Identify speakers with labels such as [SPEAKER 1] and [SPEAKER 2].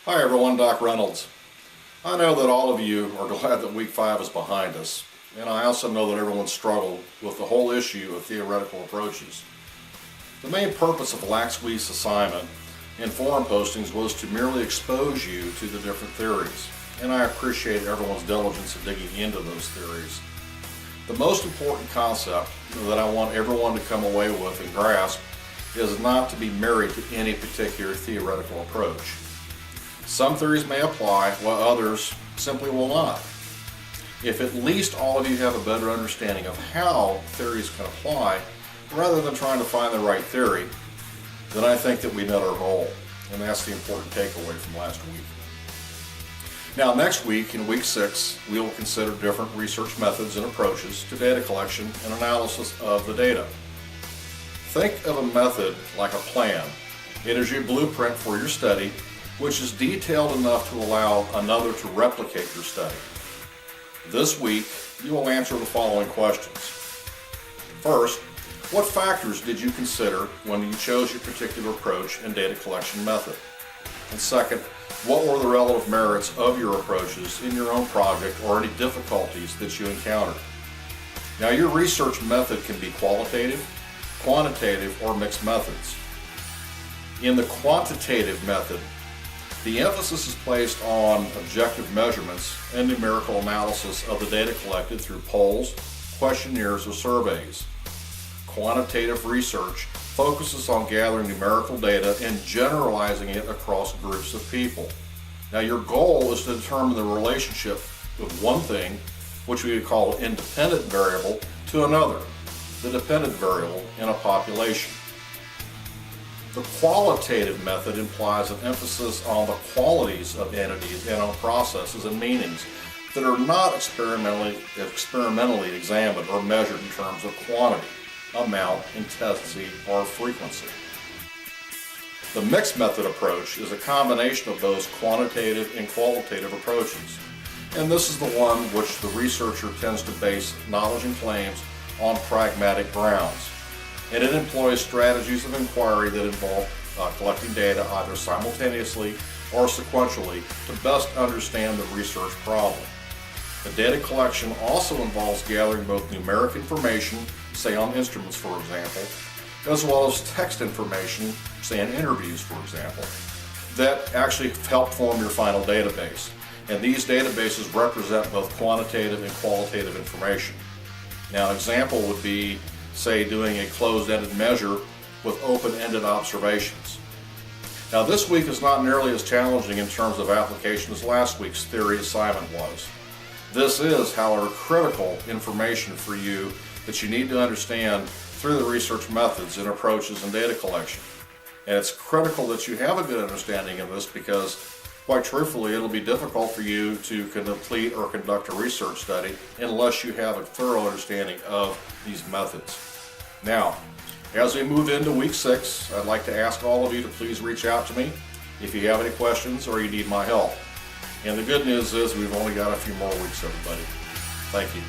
[SPEAKER 1] Hi everyone, Doc Reynolds. I know that all of you are glad that week 5 is behind us, and I also know that everyone struggled with the whole issue of theoretical approaches. The main purpose of last week's assignment in forum postings was to merely expose you to the different theories, and I appreciate everyone's diligence in digging into those theories. The most important concept that I want everyone to come away with and grasp is not to be married to any particular theoretical approach. Some theories may apply, while others simply will not. If at least all of you have a better understanding of how theories can apply, rather than trying to find the right theory, then I think that we met our goal, and that's the important takeaway from last week. Now next week, in week 6, we will consider different research methods and approaches to data collection and analysis of the data. Think of a method like a plan. It is your blueprint for your study, which is detailed enough to allow another to replicate your study. This week, you will answer the following questions. First, what factors did you consider when you chose your particular approach and data collection method? And second, what were the relative merits of your approaches in your own project or any difficulties that you encountered? Now, your research method can be qualitative, quantitative, or mixed methods. In the quantitative method, the emphasis is placed on objective measurements and numerical analysis of the data collected through polls, questionnaires, or surveys. Quantitative research focuses on gathering numerical data and generalizing it across groups of people. Now, your goal is to determine the relationship of one thing, which we would call an independent variable, to another, the dependent variable in a population. The qualitative method implies an emphasis on the qualities of entities and on processes and meanings that are not experimentally examined or measured in terms of quantity, amount, intensity, or frequency. The mixed method approach is a combination of those quantitative and qualitative approaches, and this is the one which the researcher tends to base knowledge and claims on pragmatic grounds. And it employs strategies of inquiry that involve collecting data either simultaneously or sequentially to best understand the research problem. The data collection also involves gathering both numeric information, say on instruments for example, as well as text information, say in interviews for example, that actually help form your final database. And these databases represent both quantitative and qualitative information. Now, an example would be, say, doing a closed-ended measure with open-ended observations. Now, this week is not nearly as challenging in terms of application as last week's theory assignment was. This is, however, critical information for you that you need to understand through the research methods and approaches in data collection. And it's critical that you have a good understanding of this because, quite truthfully, it'll be difficult for you to complete or conduct a research study unless you have a thorough understanding of these methods. Now, as we move into week 6, I'd like to ask all of you to please reach out to me if you have any questions or you need my help. And the good news is we've only got a few more weeks, everybody. Thank you.